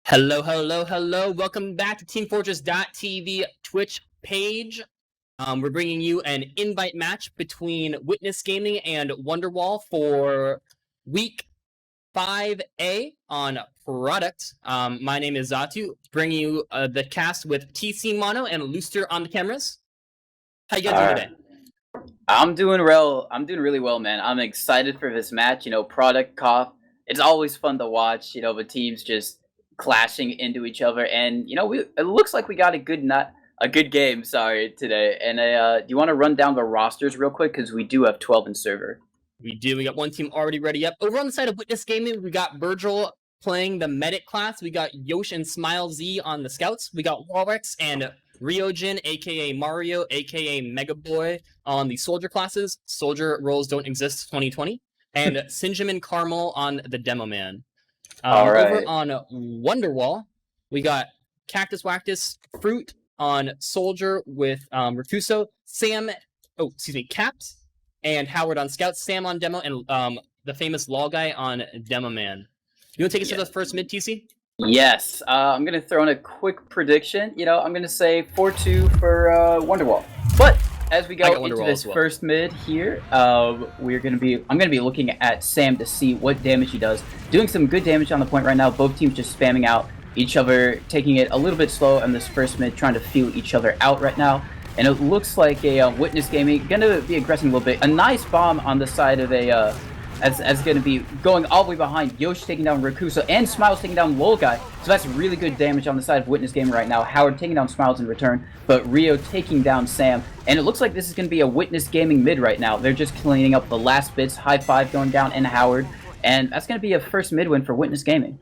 Hello, hello, hello. Welcome back to teamfortress.tv Twitch page. We're bringing you an invite match between Witness Gaming and Wonderwall for week 5A on product. My name is Xattuu, bringing you the cast with Tcmano and Looster on the cameras. How you guys doing today? I'm doing well. I'm doing really well, man. I'm excited for this match. Product cough. It's always fun to watch. The teams just clashing into each other, and it looks like we got a good game. Sorry, today. And do you want to run down the rosters real quick because we do have 12 in server. We do. We got one team already ready up. Over on the side of Witness Gaming, we got Virgil playing the medic class. We got Yosh and Smile Z on the scouts. We got Walrex and Ryojin, aka Mario, aka Mega Boy, on the soldier classes. Soldier roles don't exist 2020. And Sinjamin Carmel on the Demo Man. All right. Over on Wonderwall, we got Cactus Wactus Fruit on Soldier with Rakuso, Caps, and Howard on Scout, Sam on Demo, and the famous Law Guy on Demo Man. You want to take us to the first mid, TC? Yes. I'm going to throw in a quick prediction. I'm going to say 4-2 for Wonderwall. But as we go into this first mid here, I'm going to be looking at Sam to see what damage he does. Doing some good damage on the point right now. Both teams just spamming out each other, taking it a little bit slow on this first mid, trying to feel each other out right now. And it looks like a Witness Gaming going to be aggressing a little bit. A nice bomb on the side of a as going to be going all the way behind. Yosh taking down Rakuso and Smiles taking down Lol Guy. So that's really good damage on the side of Witness Gaming right now. Howard taking down Smiles in return, but Rio taking down Sam. And it looks like this is going to be a Witness Gaming mid right now. They're just cleaning up the last bits. High five going down and Howard. And that's going to be a first mid win for Witness Gaming.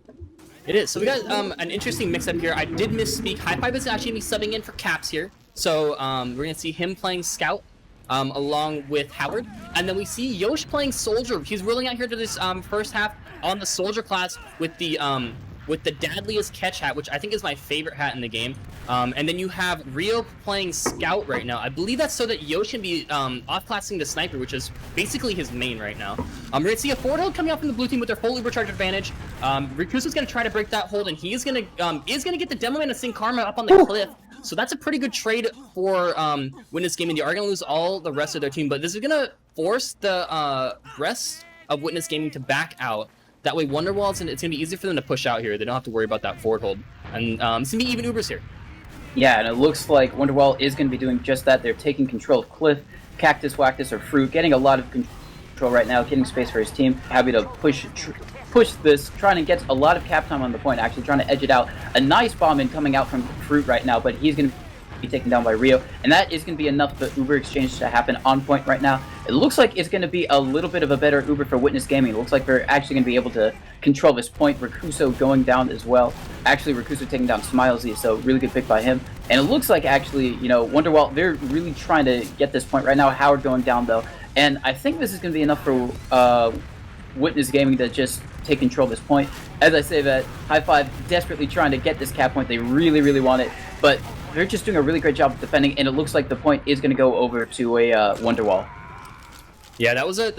It is. So we got an interesting mix-up here. I did misspeak. High Five is actually going to be subbing in for Caps here. So we're going to see him playing Scout along with Howard. And then we see Yosh playing Soldier. He's rolling out here to this first half on the Soldier class with the Dadliest Catch hat, which I think is my favorite hat in the game. And then you have Rio playing Scout right now. I believe that's so that Yosh can be off-classing the Sniper, which is basically his main right now. We're going to see a forward hold coming out from the blue team with their full Ubercharge advantage. Rikusu's going to try to break that hold, and he is going to get the Demo Man and Sin Karma up on the cliff. So that's a pretty good trade for Witness Gaming. They are going to lose all the rest of their team, but this is going to force the rest of Witness Gaming to back out. That way, Wonderwall, it's going to be easy for them to push out here. They don't have to worry about that forward hold. And it's going to be even Ubers here. Yeah, and it looks like Wonderwall is going to be doing just that. They're taking control of Cliff, Cactus, Wactus, or Fruit, getting a lot of control right now, getting space for his team. Happy to push this, trying to get a lot of cap time on the point, actually trying to edge it out. A nice bomb in coming out from Fruit right now, but he's going to be taken down by Rio, and that is going to be enough for Uber exchange to happen on point right now. It looks like it's going to be a little bit of a better Uber for Witness Gaming. It looks like they're actually going to be able to control this point. Rakuso going down as well. Actually, Rakuso taking down Smilesy, so really good pick by him. And it looks like actually, Wonderwall, they're really trying to get this point right now. Howard going down though, and I think this is going to be enough for Witness Gaming to just take control of this point. As I say that, High Five desperately trying to get this cap point. They really, really want it, but they're just doing a really great job of defending, and it looks like the point is going to go over to a Wonderwall. Yeah, that was a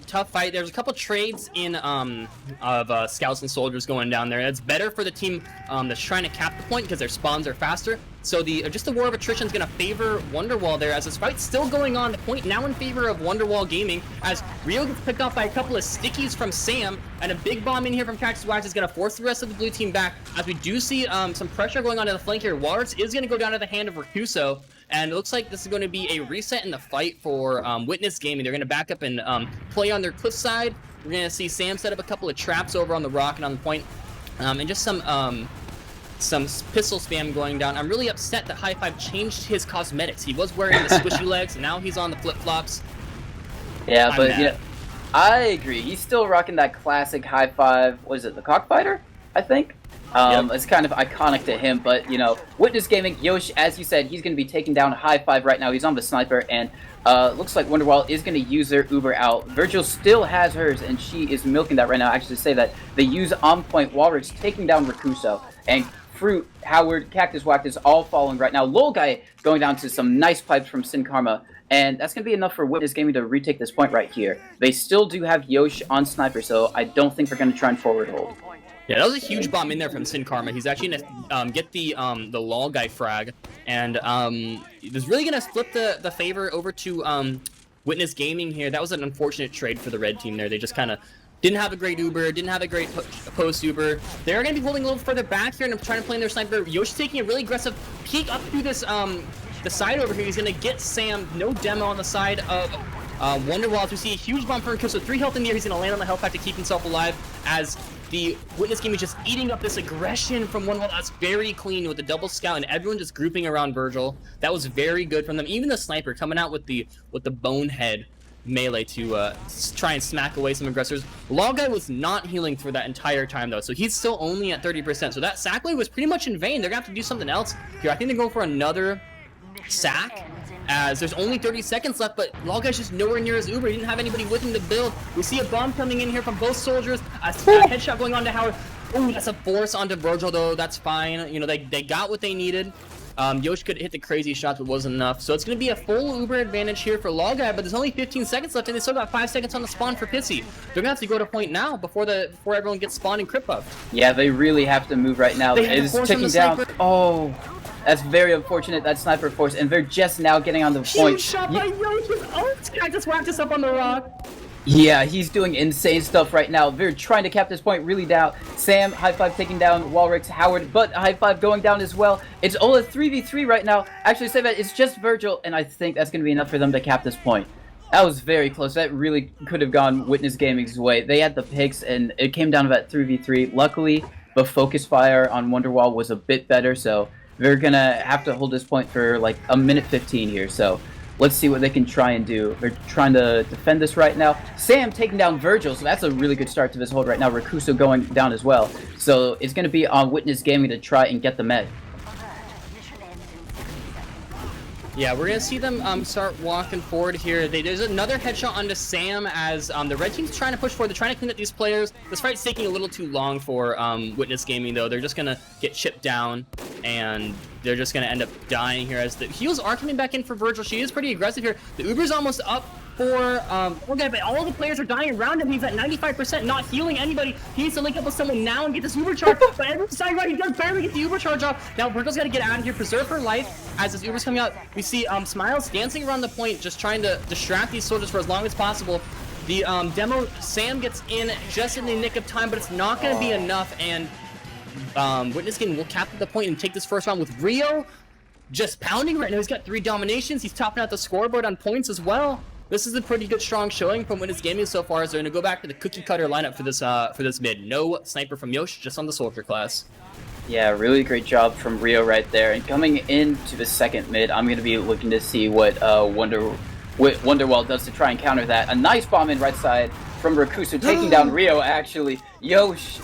tough fight. There's a couple trades in of scouts and soldiers going down there. That's better for the team that's trying to cap the point because their spawns are faster. So just the war of attrition is going to favor Wonderwall there as this fight's still going on. The point now in favor of Wonderwall Gaming as Rio gets picked off by a couple of stickies from Sam, and a big bomb in here from Cactus Wax is going to force the rest of the blue team back as we do see some pressure going on to the flank here. Waters is going to go down to the hand of Rakuso. And it looks like this is going to be a reset in the fight for Witness Gaming. They're going to back up and play on their cliff side. We're going to see Sam set up a couple of traps over on the rock and on the point. And just some pistol spam going down. I'm really upset that High Five changed his cosmetics. He was wearing the squishy legs, and now he's on the flip-flops. Yeah, but I agree. He's still rocking that classic High Five. What is it, the Cockfighter, I think? Yep. It's kind of iconic to him, but Witness Gaming, Yosh, as you said, he's going to be taking down High Five right now. He's on the Sniper, and looks like Wonderwall is going to use their Uber out. Virgil still has hers, and she is milking that right now. Actually, to say that they use on point Walrus taking down Rakuso, and Fruit, Howard, Cactus, Wactus all falling right now. Lol Guy going down to some nice pipes from Sin Karma, and that's going to be enough for Witness Gaming to retake this point right here. They still do have Yosh on Sniper, so I don't think they're going to try and forward hold. Yeah, that was a huge bomb in there from Sin Karma. He's actually gonna get the Lol guy frag, and was really gonna flip the favor over to Witness Gaming here. That was an unfortunate trade for the red team there. They just kind of didn't have a great Uber, didn't have a great post Uber. They're gonna be holding a little further back here and trying to play in their sniper. Yoshi taking a really aggressive peek up through this the side over here. He's gonna get Sam. No demo on the side of WONDERWALL. As we see a huge bomb for Rakuso, 3 health in the air. He's gonna land on the health pack to keep himself alive as the Witness Game is just eating up this aggression from WONDERWALL. That's very clean with the double scout and everyone just grouping around Virgil. That was very good from them. Even the sniper coming out with the bonehead melee to try and smack away some aggressors. Lol guy was not healing for that entire time though, so he's still only at 30%. So that sack wave was pretty much in vain. They're gonna have to do something else here. I think they're going for another sack, as there's only 30 seconds left, but Lol guy's just nowhere near his Uber. He didn't have anybody with him to build. We see a bomb coming in here from both soldiers. A headshot going on to Howard. Ooh, that's a force onto Virgil though. That's fine. You know, they got what they needed. Yosh could hit the crazy shots, but wasn't enough. So it's going to be a full Uber advantage here for Lol guy, but there's only 15 seconds left, and they still got 5 seconds on the spawn for Pissy. They're going to have to go to point now before everyone gets spawned and crit buffed. Yeah, they really have to move right now. It's ticking down. Oh, that's very unfortunate. That sniper force, and they're just now getting on the point. Huge shot by Yosh with ult. I just wrapped us up on the rock. Yeah, he's doing insane stuff right now. They're trying to cap this point really down. Sam, high five taking down Walrix, Howard, but high five going down as well. It's all a 3v3 right now. Actually, say that it's just Virgil, and I think that's going to be enough for them to cap this point. That was very close. That really could have gone Witness Gaming's way. They had the picks, and it came down to that 3v3. Luckily, the focus fire on WONDERWALL was a bit better, so they're going to have to hold this point for like a minute 15 here, so let's see what they can try and do. They're trying to defend this right now. Sam taking down Virgil, so that's a really good start to this hold right now. Rakuso going down as well. So it's going to be on Witness Gaming to try and get the med. Yeah, we're going to see them start walking forward here. There's another headshot onto Sam as the red team's trying to push forward. They're trying to clean up these players. This fight's taking a little too long for Witness Gaming, though. They're just going to get chipped down, and they're just going to end up dying here as the heals are coming back in for Virgil. She is pretty aggressive here. The Uber's almost up for okay, but all the players are dying around him. He's at 95%, not healing anybody. He needs to link up with someone now and get this Uber charge. But every side right, he does barely get the Uber charge off. Now Virgil's got to get out of here, preserve her life. As this Uber's coming out, we see Smiles dancing around the point, just trying to distract these soldiers for as long as possible. The demo, Sam gets in just in the nick of time, but it's not going to be enough. And Witness Gaming will cap the point and take this first round with Rio just pounding right now. He's got 3 dominations. He's topping out the scoreboard on points as well. This is a pretty good, strong showing from Witness Gaming so far, as they're going to go back to the cookie-cutter lineup for this mid. No sniper from Yosh, just on the soldier class. Yeah, really great job from Rio right there. And coming into the second mid, I'm going to be looking to see what WONDERWALL does to try and counter that. A nice bomb in right side from Rakuso, taking down Rio, actually. Yosh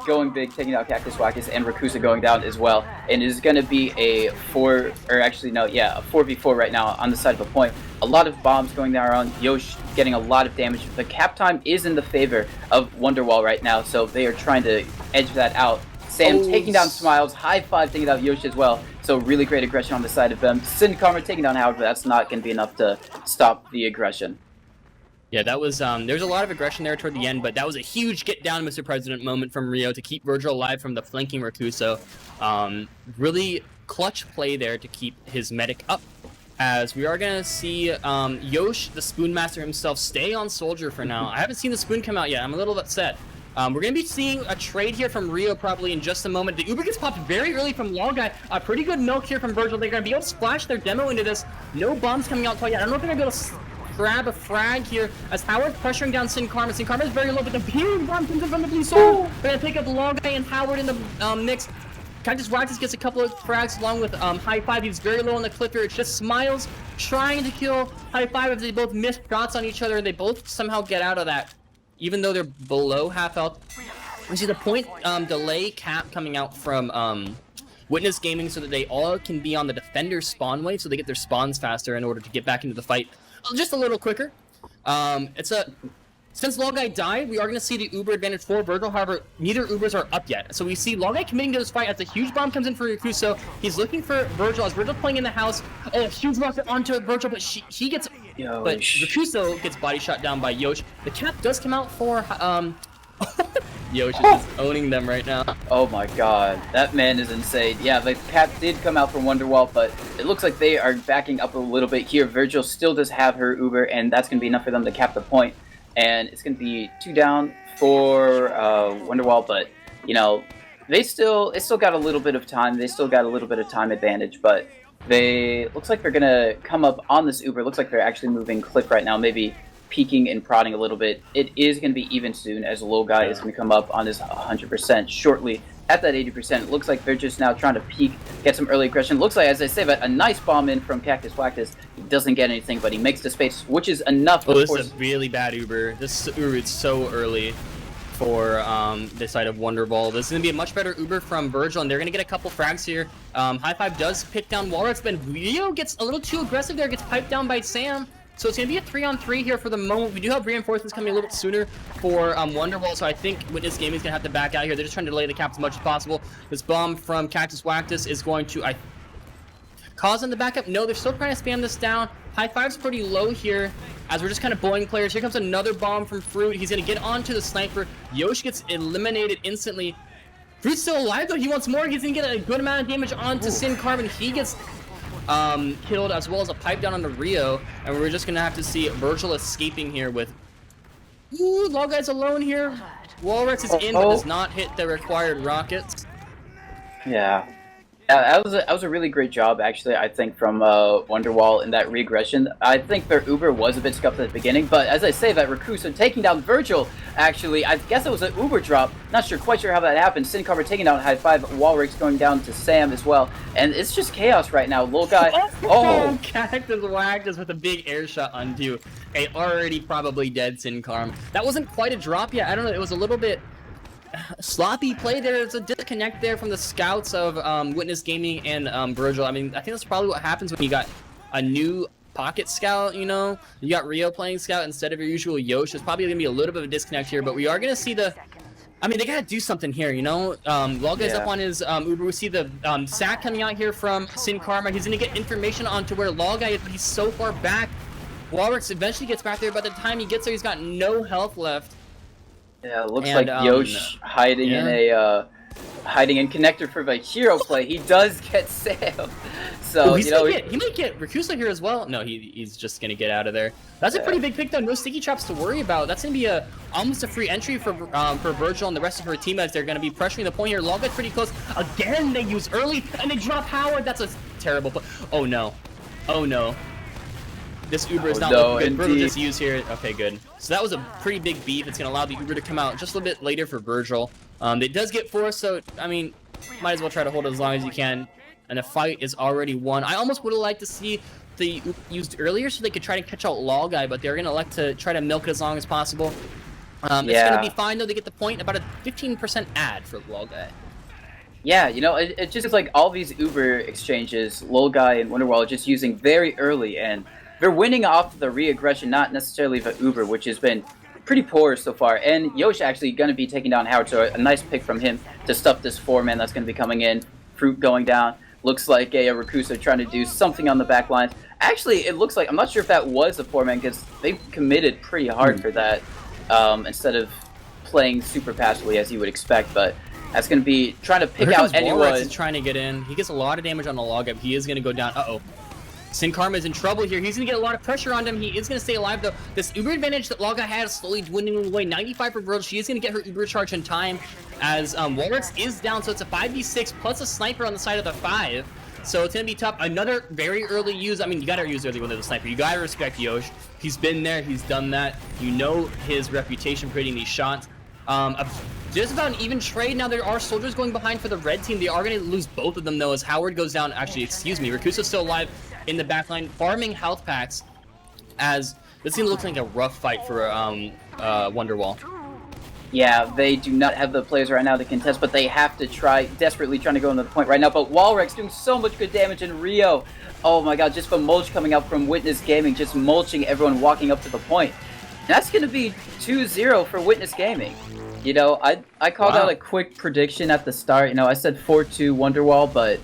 going big, taking out Cactus Wackus, and Rakusa going down as well. And it is going to be a 4v4 right now on the side of a point. A lot of bombs going down around. Yosh getting a lot of damage. The cap time is in the favor of WONDERWALL right now, so they are trying to edge that out. Sam taking down Smiles, high five taking out Yosh as well. So really great aggression on the side of them. Sin Karma taking down Howard, but that's not going to be enough to stop the aggression. Yeah, that was, there's a lot of aggression there toward the end, but that was a huge get down, Mr. President moment from Rio to keep Virgil alive from the flanking Rakuso. Really clutch play there to keep his medic up, as we are going to see Yosh, the Spoon Master himself, stay on Soldier for now. I haven't seen the Spoon come out yet. I'm a little upset. We're going to be seeing a trade here from Rio probably in just a moment. The Uber gets popped very early from Lol guy. A pretty good milk here from Virgil. They're going to be able to splash their demo into this. No bombs coming out quite yet. I don't know if they're going to be able to grab a frag here as Howard pressuring down Sin Karma. Sin Karma is very low, but the huge bomb comes in from the blue soul. They're going to pick up Lol guy and Howard in the mix. Cactus Waxes gets a couple of frags along with High Five. He's very low on the cliff here. It's just Smiles trying to kill High Five as they both miss shots on each other, and they both somehow get out of that, even though they're below half health. We see the point delay cap coming out from Witness Gaming so that they all can be on the defender's spawn wave, so they get their spawns faster in order to get back into the fight just a little quicker. Since Lol guy died, we are going to see the Uber advantage for Virgil. However, neither Ubers are up yet. So we see Lol guy committing to this fight as a huge bomb comes in for Rakuso. He's looking for Virgil as Virgil's playing in the house. Oh, huge rocket onto Virgil, but he gets... Yosh. But Rakuso gets body shot down by Yosh. The cap does come out for... Yosh is just owning them right now. Oh my god, that man is insane. Yeah, the cap did come out from Wonderwall, but it looks like they are backing up a little bit here. Virgil still does have her Uber, and that's going to be enough for them to cap the point. And it's going to be 2 down for Wonderwall, but, you know, it still got a little bit of time. They still got a little bit of time advantage, but looks like they're going to come up on this Uber. Looks like they're actually moving Cliff right now, maybe peeking and prodding a little bit. It is going to be even soon, as Low Guy is going to come up on his 100% shortly at that 80%. It looks like they're just now trying to peek, get some early aggression. Looks like, as I say, a nice bomb in from Cactus Wactus. He doesn't get anything, but he makes the space, which is enough. Oh, this is a really bad Uber. This Uber is so early for this side of Wonderwall. This is going to be a much better Uber from Virgil, and they're going to get a couple frags here. High Five does pick down Walrus, but Rio gets a little too aggressive there, gets piped down by Sam. So it's going to be a 3-on-3 here for the moment. We do have reinforcements coming a little bit sooner for Wonderwall, so I think Witness Gaming is going to have to back out here. They're just trying to delay the cap as much as possible. This bomb from Cactus Wactus is going to cause them to back up. No, they're still trying to spam this down. High Five's pretty low here, as we're just kind of blowing players. Here comes another bomb from Fruit. He's going to get onto the sniper. Yosh gets eliminated instantly. Fruit's still alive, though. He wants more. He's going to get a good amount of damage onto Sin Carbon. He gets killed, as well as a pipe down on the Rio, and we're just gonna have to see Virgil escaping here with Law Guy's alone here. Walrus is in, but does not hit the required rockets. Yeah. That was a really great job, actually, I think, from Wonderwall in that regression. I think their Uber was a bit scuffed at the beginning, but as I say, that Rakusa taking down Virgil, actually, I guess it was an Uber drop. Not quite sure how that happened. Sin Carver taking down High Five, Walrix going down to Sam as well, and it's just chaos right now. Little guy, Cactus Wactus with a big air shot onto a already probably dead Sin Carm. That wasn't quite a drop yet. I don't know, it was a little bit sloppy play there. There's a disconnect there from the scouts of Witness Gaming and Virgil. I mean, I think that's probably what happens when you got a new pocket scout, you know? You got Rio playing scout instead of your usual Yosh. There's probably going to be a little bit of a disconnect here, but we are going to see the... I mean, they got to do something here, you know? Law Guy's up on his Uber. We see the sack coming out here from Sin Karma. He's going to get information onto where Law Guy is, but he's so far back. Walrix eventually gets back there. By the time he gets there, he's got no health left. Yeah, it looks like Yosh hiding in connector for the hero play. He does get Sam. So he might get Rakusa here as well. No, he's just gonna get out of there. That's a pretty big pick though. No sticky traps to worry about. That's gonna be almost a free entry for Virgil and the rest of her team, as they're gonna be pressuring the point here. Logut's pretty close. Again, they use early and they drop Howard. That's a terrible play. Oh no. Oh no. This Uber is not looking good. Virgil just used here. Okay, good. So that was a pretty big beef. It's going to allow the Uber to come out just a little bit later for Virgil. It does get forced, so, I mean, might as well try to hold it as long as you can. And the fight is already won. I almost would have liked to see the Uber used earlier so they could try to catch out Law Guy, but they're going to elect to try to milk it as long as possible. It's going to be fine, though. They get the point. About a 15% ad for Law Guy. Yeah, you know, it just is like all these Uber exchanges, Lol Guy and Wonderwall are just using very early, and they're winning off the re-aggression, not necessarily the Uber, which has been pretty poor so far. And Yosh actually going to be taking down Howard, so a nice pick from him to stuff this 4-man that's going to be coming in. Fruit going down. Looks like a Rakusa trying to do something on the back lines. Actually, it looks like, I'm not sure if that was a 4-man, because they committed pretty hard for that, instead of playing super passively as you would expect, but that's going to be trying to pick out anyone. Is trying to get in. He gets a lot of damage on the log up. He is going to go down. Uh-oh. Sin Karma is in trouble here. He's going to get a lot of pressure on him. He is going to stay alive, though. This Uber advantage that Laga has is slowly dwindling away. 95 for Virgil. She is going to get her Uber charge in time, as Walrus is down, so it's a 5v6 plus a sniper on the side of the 5. So it's going to be tough. Another very early use. I mean, you got to use early when there's a sniper. You got to respect Yosh. He's been there. He's done that. You know his reputation for hitting these shots. Just about an even trade. Now there are soldiers going behind for the red team. They are going to lose both of them, though, as Howard goes down. Actually, excuse me. Rakusa's still alive in the backline, farming health packs, as this team looks like a rough fight for Wonderwall. Yeah, they do not have the players right now to contest, but they have to try, desperately trying to go into the point right now. But Walrex doing so much good damage in Rio. Oh my god, just the mulch coming out from Witness Gaming, just mulching everyone walking up to the point. That's going to be 2-0 for Witness Gaming. You know, I called out a quick prediction at the start. You know, I said 4-2 Wonderwall, but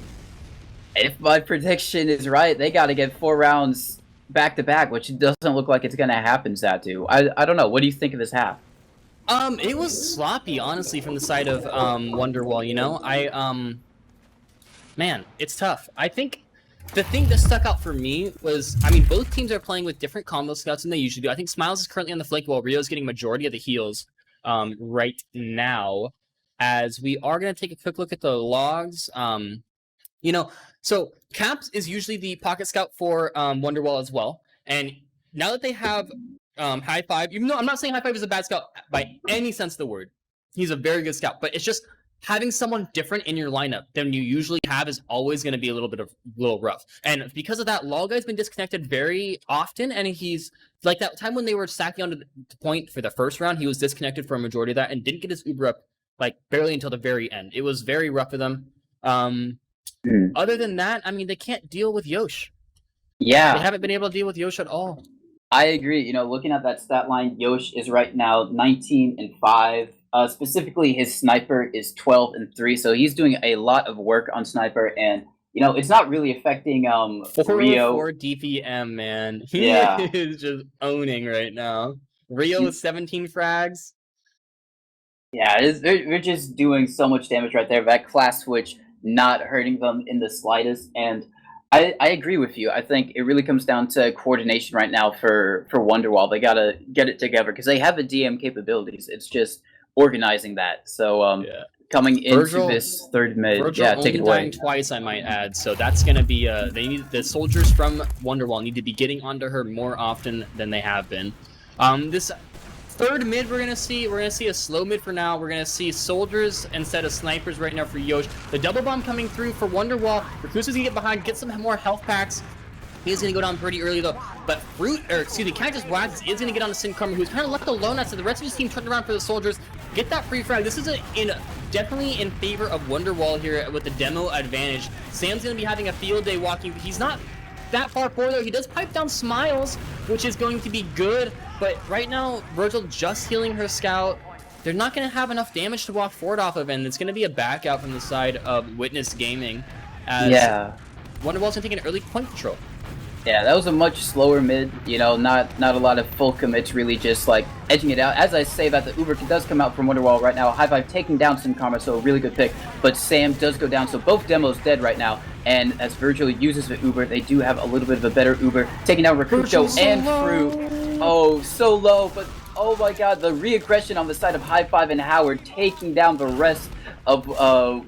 if my prediction is right, they got to get 4 rounds back-to-back, which doesn't look like it's going to happen, Xattuu. I don't know. What do you think of this half? It was sloppy, honestly, from the side of Wonderwall. You know, man, it's tough. I think the thing that stuck out for me was, I mean, both teams are playing with different combo scouts than they usually do. I think Smiles is currently on the flank while Rio's getting majority of the heals right now. As we are going to take a quick look at the logs. You know, so Caps is usually the pocket scout for Wonderwall as well. And now that they have High Five, even though I'm not saying High Five is a bad scout by any sense of the word, he's a very good scout, but it's just having someone different in your lineup than you usually have is always going to be a little rough. And because of that, Lol Guy's been disconnected very often, and he's like that time when they were stacking onto the point for the first round, he was disconnected for a majority of that and didn't get his Uber up like barely until the very end. It was very rough for them. Other than that, I mean, they can't deal with Yosh. Yeah. They haven't been able to deal with Yosh at all. I agree. You know, looking at that stat line, Yosh is right now 19-5. Specifically, his sniper is 12-3, so he's doing a lot of work on sniper, and you know, it's not really affecting Rio. 4 DPM, man. He Yeah. is just owning right now. Rio with 17 frags. Yeah, they're just doing so much damage right there. That class switch not hurting them in the slightest, and I agree with you. I think it really comes down to coordination right now for Wonderwall. They gotta get it together because they have the DM capabilities. It's just organizing that. So coming into this third mid, Virgil take it only away. dying twice, I might add. So that's gonna be they need the soldiers from Wonderwall need to be getting onto her more often than they have been. This third mid we're gonna see a slow mid for now. We're gonna see soldiers instead of snipers right now for Yosh. The double bomb coming through for Wonderwall. Reclusa's gonna get behind, get some more health packs. He's gonna go down pretty early though. But Cactus Wax is gonna get on the Tcmano, who's kind of left alone as the rest of his team turned around for the soldiers. Get that free frag. This is definitely in favor of Wonderwall here with the demo advantage. Sam's gonna be having a field day walking. He's not that far forward though. He does pipe down Smiles, which is going to be good. But right now, Virgil just healing her scout. They're not going to have enough damage to walk forward off of, and it's going to be a back out from the side of Witness Gaming. As Wonderwall's going to take an early point control. Yeah, that was a much slower mid. You know, not a lot of full commits, really just like edging it out. As I say that, the Uber does come out from Wonderwall right now. High Five taking down Tcmano, so a really good pick. But Sam does go down, so both demos dead right now. And as Virgil uses the Uber, they do have a little bit of a better Uber, taking down Rakucho and Fruit. Oh, so low, but oh my god, the re-aggression on the side of High Five and Howard taking down the rest of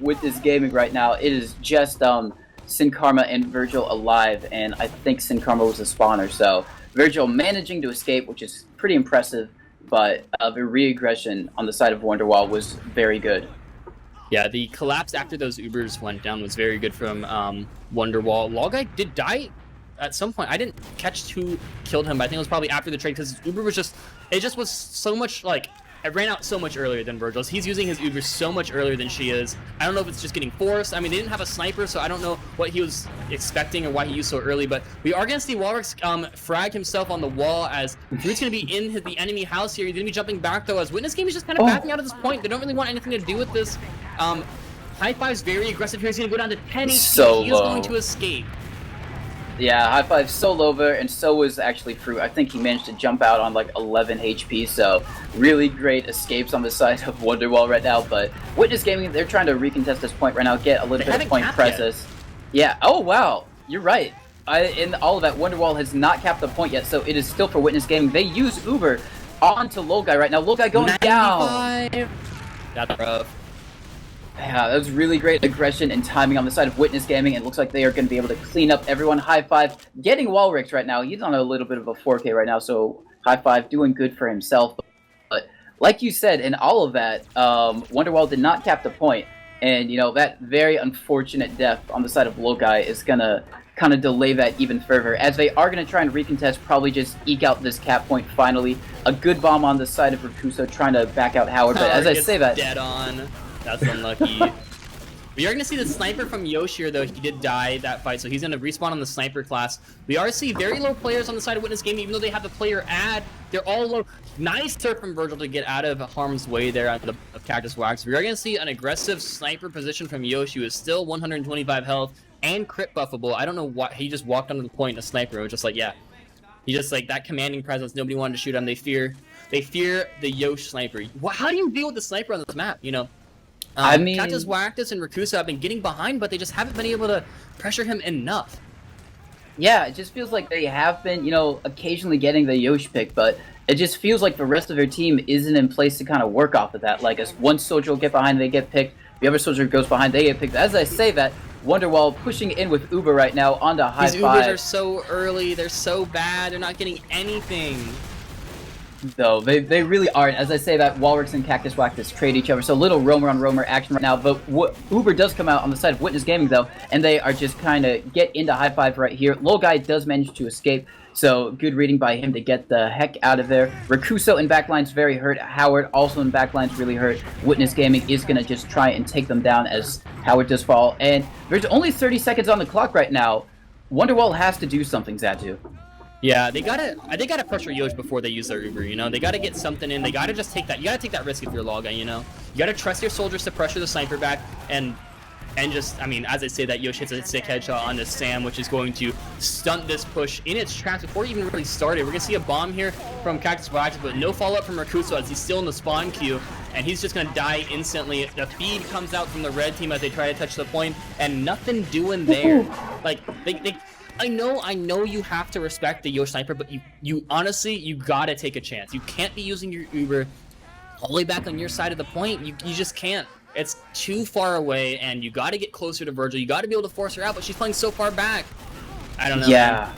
Witness Gaming right now. It is just Tcmano and Virgil alive, and I think Tcmano was a spawner, so Virgil managing to escape, which is pretty impressive, but the re-aggression on the side of Wonderwall was very good. Yeah, the collapse after those Ubers went down was very good from Wonderwall. Lolguy did die at some point. I didn't catch who killed him, but I think it was probably after the trade because his Uber was it just was so much like, it ran out so much earlier than Virgil's. He's using his Uber so much earlier than she is. I don't know if it's just getting forced. I mean, they didn't have a sniper, so I don't know what he was expecting or why he used so early, but we are going to see Walrix frag himself on the wall as Fruit's going to be in the enemy house here. He's going to be jumping back, though, as Witness Game is just kind of backing out at this point. They don't really want anything to do with this. High Five's very aggressive here. He's going to go down to 10 HP. So he is going to escape. Yeah, High Five's so low there, and so was actually Fruit. I think he managed to jump out on like 11 HP, so really great escapes on the side of Wonderwall right now. But Witness Gaming, they're trying to recontest this point right now, get a little bit of point presses. Yeah, oh wow, you're right. In all of that, Wonderwall has not capped the point yet, so it is still for Witness Gaming. They use Uber onto Lolguy right now. Lolguy going 95. Down. That's rough. Yeah, that was really great aggression and timing on the side of Witness Gaming. It looks like they are going to be able to clean up everyone. High Five getting Walrix right now. He's on a little bit of a 4K right now, so High Five doing good for himself. But like you said, in all of that, Wonderwall did not cap the point. And, you know, that very unfortunate death on the side of Lolguy is going to kind of delay that even further, as they are going to try and recontest, probably just eke out this cap point finally. A good bomb on the side of Rakuso trying to back out Howard, but as I say that... dead on. That's unlucky. We are going to see the sniper from Yosh here, though. He did die that fight, so he's going to respawn on the sniper class. We are seeing very low players on the side of Witness Gaming, even though they have the player ad. They're all low. Nice turf from Virgil to get out of harm's way there out of Cactus Wax. We are going to see an aggressive sniper position from Yosh, who is still 125 health and crit buffable. I don't know why. He just walked onto the point, a sniper. It was just like, yeah. He just, like, that commanding presence. Nobody wanted to shoot him. They fear They fear the Yosh sniper. How do you deal with the sniper on this map? You know, I mean, Cactus, Wactus, and Rakusa have been getting behind, but they just haven't been able to pressure him enough. yeah, it just feels like they have been, you know, occasionally getting the Yosh pick, but it just feels like the rest of their team isn't in place to kind of work off of that. Like, as one soldier will get behind, they get picked. The other soldier goes behind, they get picked. As I say that, WONDERWALL pushing in with Uber right now onto high These five. Ubers are so early. They're so bad. They're not getting anything. Though they really aren't. As I say that, Walrus and Cactus Wactus trade each other, so little roamer on roamer action right now. But Uber does come out on the side of Witness Gaming though, and they are just kind of get into high five right here. Lol Guy does manage to escape, so good reading by him to get the heck out of there. Rakuso in backline's very hurt. Howard also in backline's really hurt. Witness Gaming is gonna just try and take them down as Howard does fall, and there's only 30 seconds on the clock right now. WONDERWALL has to do something, Xattuu. Yeah, they gotta pressure Yosh before they use their Uber, you know? They gotta get something in. They gotta just take that. You gotta take that risk if you're Lol Guy, you know? You gotta trust your soldiers to pressure the sniper back and just, I mean, as I say that, Yosh hits a sick headshot onto Sam, which is going to stunt this push in its tracks before it even really started. We're gonna see a bomb here from Cactus Wax, but no follow-up from Rakuso as he's still in the spawn queue, and he's just gonna die instantly. The feed comes out from the red team as they try to touch the point, and nothing doing there. Like, I know you have to respect the Yosh sniper, but you honestly, you gotta take a chance. You can't be using your Uber all the way back on your side of the point. You just can't. It's too far away, and you gotta get closer to Virgil. You gotta be able to force her out, but she's playing so far back. I don't know. Yeah. Man.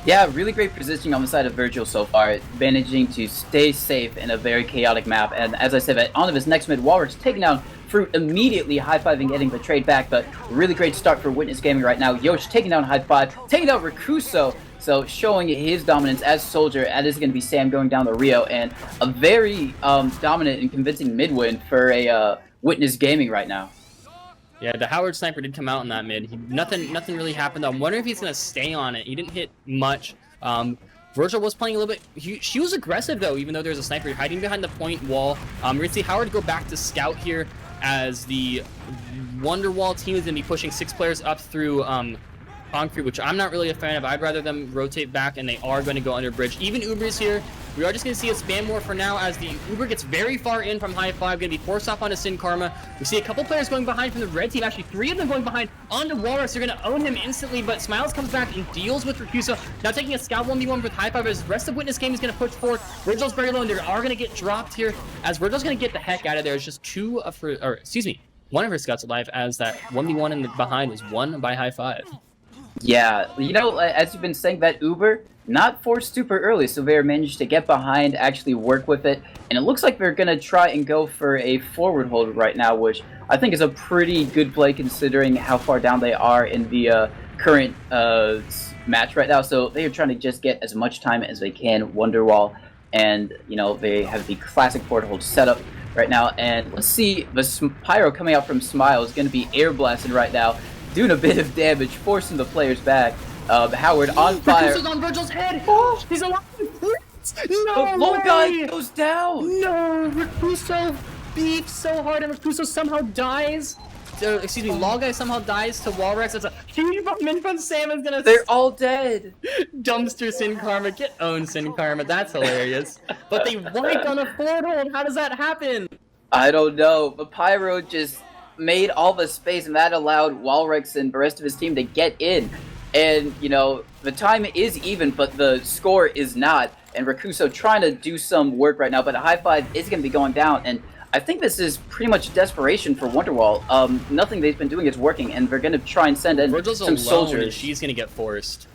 Yeah, really great positioning on the side of Virgil so far, managing to stay safe in a very chaotic map. And as I said, onto his next mid, Walrus taking down Fruit, immediately high-fiving, getting the trade back, but really great start for Witness Gaming right now. Yosh taking down high five, taking down Rakuso, so showing his dominance as soldier. That is going to be Sam going down the Rio, and a very dominant and convincing mid-win for a Witness Gaming right now. Yeah, the Howard sniper did come out in that mid. Nothing really happened. I'm wondering if he's gonna stay on it. He didn't hit much. Virgil was playing a little bit. She was aggressive though, even though there's a sniper hiding behind the point wall. We're gonna see Howard go back to scout here as the WONDERWALL team is gonna be pushing 6 players up through concrete, which I'm not really a fan of. I'd rather them rotate back, and they are going to go under bridge. Even Uber's here. We are just going to see a spam more for now as the Uber gets very far in from high five, going to be forced off onto Sin Karma. We see a couple players going behind from the red team, actually 3 of them going behind onto Walrus. They're going to own him instantly, but Smiles comes back and deals with Rakuso. Now taking a scout 1v1 with high five as the rest of Witness Game is going to push forward. Virgil's very low, and they are going to get dropped here as Virgil's going to get the heck out of there. It's just one of her scouts alive as that 1v1 in the behind was won by high five. Yeah, you know, as you've been saying, that Uber, not forced super early, so they managed to get behind, actually work with it, and it looks like they're going to try and go for a forward hold right now, which I think is a pretty good play considering how far down they are in the current match right now. So they are trying to just get as much time as they can, WONDERWALL, and, you know, they have the classic forward hold set up right now, and let's see, the Pyro coming out from Smile is going to be air blasted right now, doing a bit of damage, forcing the players back. Howard on fire. Rakuso's on Virgil's head. Oh, he's alive. No The low way. guy goes down. No, Rakuso beefs so hard, and Rakuso somehow dies. Excuse me, Lol Guy somehow dies to Walrex. It's a huge bomb from Sam is gonna. They're all dead. Dumpster Sin Karma, get owned Sin Karma. That's hilarious. But they wiped on a forward hold. How does that happen? I don't know, but Pyro just made all the space, and that allowed Walrex and the rest of his team to get in. And, you know, the time is even, but the score is not. And Rakuso trying to do some work right now, but a high five is going to be going down. And I think this is pretty much desperation for WONDERWALL. Nothing they've been doing is working, and they're going to try and send in Virgil's some alone, soldiers. and she's going to get forced.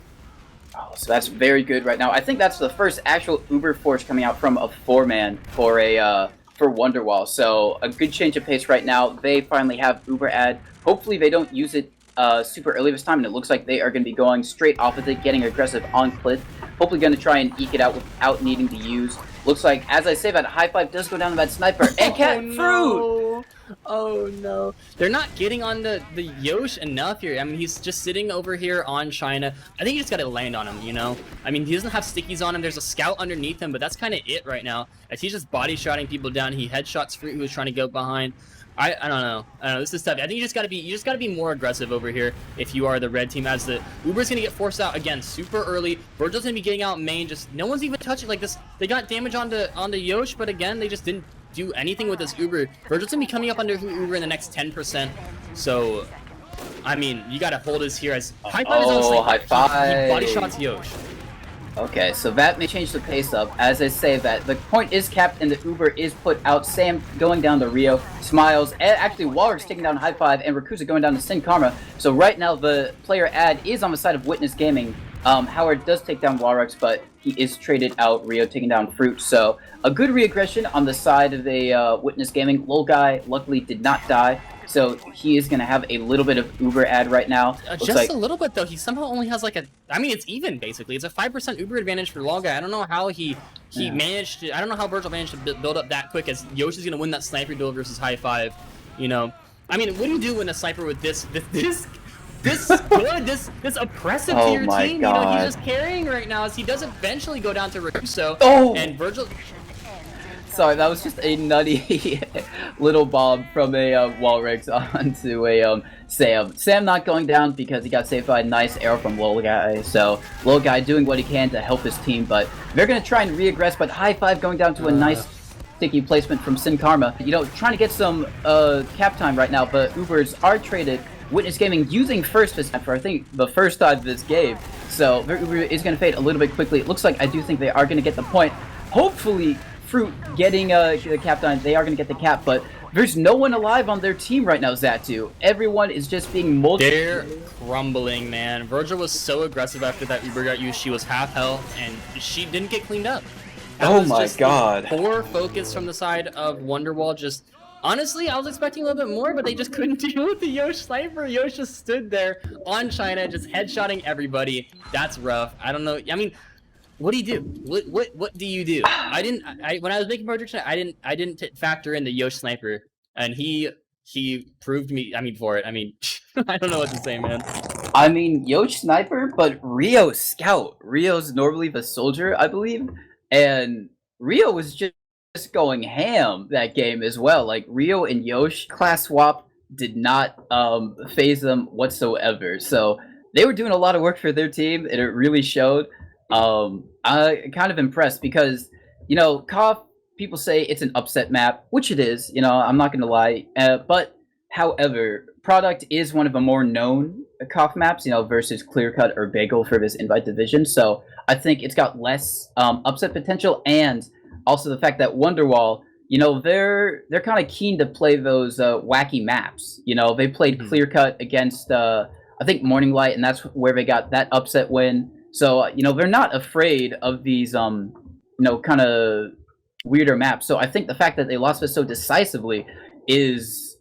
Oh, so that's very good right now. I think that's the first actual Uber force coming out from a 4-man for a for WONDERWALL. So a good change of pace right now. They finally have Uber ad. Hopefully they don't use it super early this time, and it looks like they are going to be going straight off of it, getting aggressive on Cliff. Hopefully going to try and eke it out without needing to use. Looks like, as I say, that high five does go down to that sniper. And Cat Fruit! Oh no. They're not getting on the Yosh enough here. I mean, he's just sitting over here on China. I think you just gotta land on him, you know? I mean, he doesn't have stickies on him. There's a scout underneath him, but that's kind of it right now. As he's just body shotting people down, he headshots Fruit, who was trying to go behind. I don't know. I don't know. This is tough. I think you just gotta be more aggressive over here if you are the red team. As the Uber's gonna get forced out again super early. Virgil's gonna be getting out main. Just no one's even touching like this. They got damage onto Yosh, but again they just didn't do anything with this Uber. Virgil's gonna be coming up under Uber in the next 10%. So, I mean, you gotta hold us here as high five is on the high five. He body shots Yosh. Okay, so that may change the pace up. As I say that, the point is capped and the Uber is put out. Sam going down to Rio, Smiles, and actually Walrus taking down High Five, and Rakusa going down to Sin Karma. So right now the player ad is on the side of Witness Gaming. Howard does take down Walrus, but he is traded out. Rio taking down Fruit. So a good re-aggression on the side of the Witness Gaming. Lil Guy luckily did not die. So he is going to have a little bit of Uber ad right now. Just a little bit, though. He somehow only has like a... I mean, it's even, basically. It's a 5% Uber advantage for Lol Guy. I don't know how he managed to... I don't know how Virgil managed to build up that quick, as Yoshi's going to win that sniper duel versus High Five. You know? I mean, what do you do when a sniper with this oppressive to your team? God. You know, he's just carrying right now, as he does eventually go down to Rakuso. Oh! And Virgil... Sorry, that was just a nutty little bomb from a Walrex onto a Sam. Sam not going down because he got saved by a nice arrow from Lil Guy. So Lil Guy doing what he can to help his team, but they're gonna try and re-aggress. But High Five going down to a nice sticky placement from Sin Karma. You know, trying to get some cap time right now, but Ubers are traded. Witness Gaming using first this for I think the first time this game. So their Uber is gonna fade a little bit quickly. It looks like I do think they are gonna get the point. Hopefully. Fruit getting the cap done, they are going to get the cap, but there's no one alive on their team right now, Xattuu. Everyone is just being They're crumbling, man. Virgil was so aggressive after that Uber got used. She was half health, and she didn't get cleaned up. Oh my god. Poor focus from the side of Wonderwall. Just, honestly, I was expecting a little bit more, but they just couldn't deal with the Yosh sniper. Yosh just stood there on China, just headshotting everybody. That's rough. I don't know. I mean... What do you do? What do you do? When I was making prediction, I didn't factor in the Yosh sniper, and he proved me. I mean, for it. I mean, I don't know what to say, man. I mean, Yosh sniper, but Rio scout. Rio's normally the soldier, I believe, and Rio was just going ham that game as well. Like Rio and Yosh class swap did not phase them whatsoever. So they were doing a lot of work for their team, and it really showed. I'm kind of impressed because, you know, KOF, people say it's an upset map, which it is, you know, I'm not going to lie. But, however, Product is one of the more known KOF maps, you know, versus Clear Cut or Bagel for this Invite Division. So I think it's got less upset potential, and also the fact that Wonderwall, you know, they're kind of keen to play those wacky maps. You know, they played Clear Cut against, I think, Morning Light, and that's where they got that upset win. So, you know, they're not afraid of these, you know, kind of weirder maps. So I think the fact that they lost this so decisively is,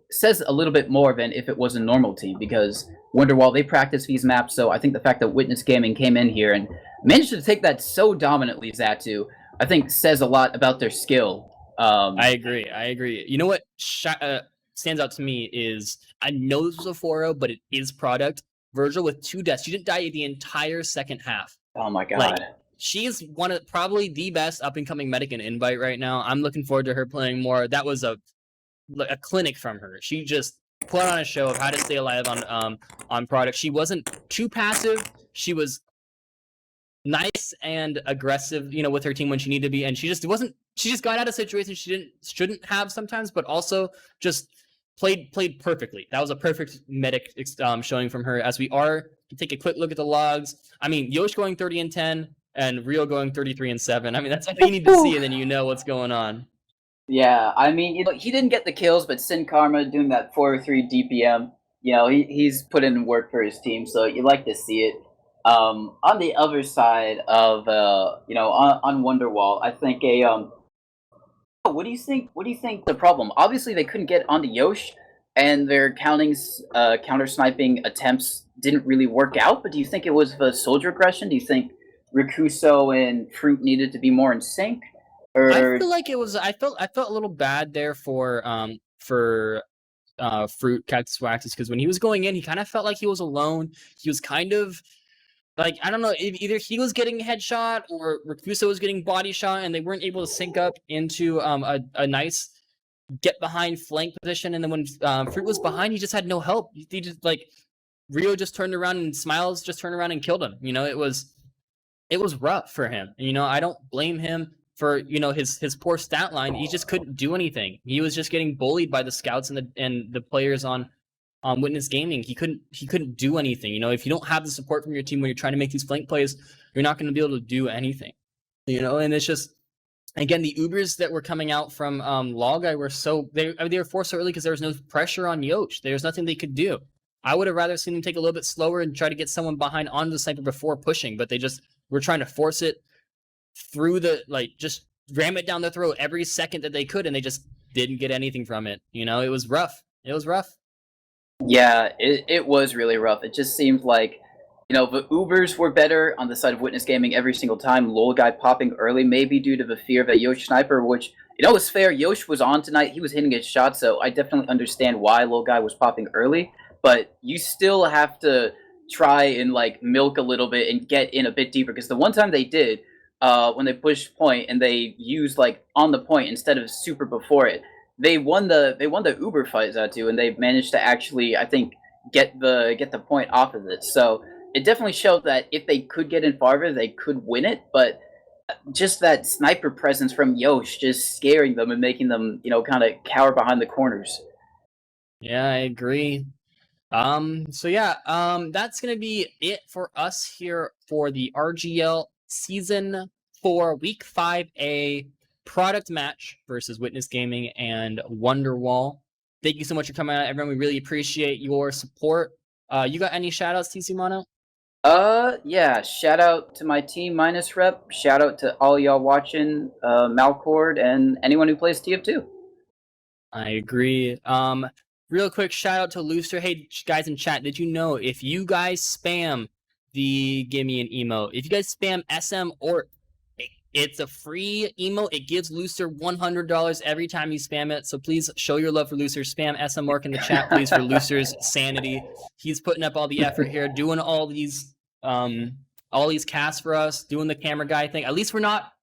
says a little bit more than if it was a normal team, because Wonderwall, they practice these maps. So I think the fact that Witness Gaming came in here and managed to take that so dominantly, Xattuu, I think says a lot about their skill. I agree. You know what stands out to me is, I know this was a 4-0, but it is Product. Virgil with 2 deaths. She didn't die the entire second half. Oh my god. Like, she is one of probably the best up-and-coming medic in Invite right now. I'm looking forward to her playing more. That was a clinic from her. She just put on a show of how to stay alive on Product. She wasn't too passive. She was nice and aggressive, you know, with her team when she needed to be, and she just got out of situations she shouldn't have sometimes, but also just played perfectly. That was a perfect medic showing from her. As we are to take a quick look at the logs, I mean, Yosh going 30-10 and Rio going 33-7. I mean, that's all you need to see, and then you know what's going on. Yeah, I mean, you know, he didn't get the kills, but Sin Karma doing that 403 DPM, you know, he's put in work for his team, so you like to see it. On the other side of, you know, on Wonderwall, I think what do you think the problem? Obviously, they couldn't get onto Yosh, and their counter sniping attempts didn't really work out. But do you think it was the soldier aggression? Do you think Rakuso and Fruit needed to be more in sync? Or... I feel like it was. I felt a little bad there for Fruit Cactus Waxes, because when he was going in, he kind of felt like he was alone. He was kind of like, I don't know, either he was getting headshot or Rakuso was getting body shot, and they weren't able to sync up into a nice get behind flank position, and then when Fruit was behind, he just had no help. He just like Rio just turned around and Smiles just turned around and killed him. You know, it was rough for him. You know, I don't blame him for, you know, his poor stat line. He just couldn't do anything. He was just getting bullied by the scouts and the players on Witness Gaming. He couldn't do anything. You know, if you don't have the support from your team when you're trying to make these flank plays, you're not going to be able to do anything. You know, and it's just, again, the Ubers that were coming out from Log were they were forced so early because there was no pressure on Yosh. There was nothing they could do. I would have rather seen them take a little bit slower and try to get someone behind onto the sniper before pushing, but they just were trying to force it through just ram it down their throat every second that they could, and they just didn't get anything from it. You know, it was rough. It was rough. Yeah, it was really rough. It just seemed like, you know, the Ubers were better on the side of Witness Gaming every single time. Lol guy popping early, maybe due to the fear of a Yosh sniper, which, you know, was fair. Yosh was on tonight. He was hitting his shot, so I definitely understand why Lol guy was popping early. But you still have to try and, like, milk a little bit and get in a bit deeper. Because the one time they did, when they pushed point and they used, like, on the point instead of super before it, they won the Uber fight, Xattuu, and they managed to actually, I think, get the point off of it. So it definitely showed that if they could get in farther, they could win it. But just that sniper presence from Yosh just scaring them and making them, you know, kind of cower behind the corners. Yeah, I agree. So yeah, that's gonna be it for us here for the RGL Season 4 Week 5A product match versus Witness Gaming and Wonderwall. Thank you so much for coming out, everyone. We really appreciate your support. You got any shoutouts, Tcmano? Yeah, shout out to my team minus rep. Shout out to all y'all watching, Malcord, and anyone who plays TF2. I agree. Real quick shout out to Looster. Hey guys in chat, did you know if you guys spam the give me an emote, if you guys spam SM or it's a free emote, it gives Looster $100 every time you spam it. So please show your love for Looster. Spam SM Orc in the chat, please, for Looster's sanity. He's putting up all the effort here, doing all these casts for us, doing the camera guy thing. At least we're not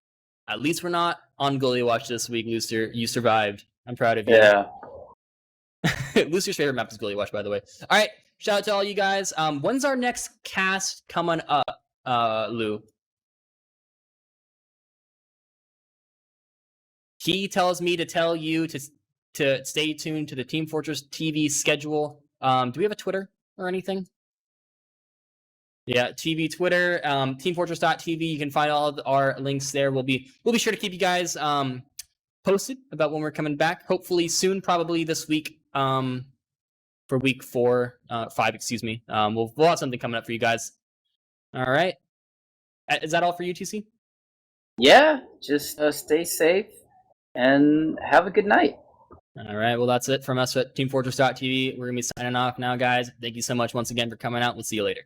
on Goalie Watch this week, Looster. You survived. I'm proud of you. Yeah. Looster's favorite map is Goalie Watch, by the way. All right, shout out to all you guys. When's our next cast coming up, Lou? He tells me to tell you to stay tuned to the Team Fortress TV schedule. Do we have a Twitter or anything? Yeah, TV, Twitter, teamfortress.tv. You can find all of our links there. We'll be sure to keep you guys posted about when we're coming back. Hopefully soon, probably this week. For week 5, excuse me. We'll have something coming up for you guys. All right. Is that all for you, TC? Yeah, just stay safe and have a good night. All right. Well, that's it from us at teamfortress.tv. We're going to be signing off now, guys. Thank you so much once again for coming out. We'll see you later.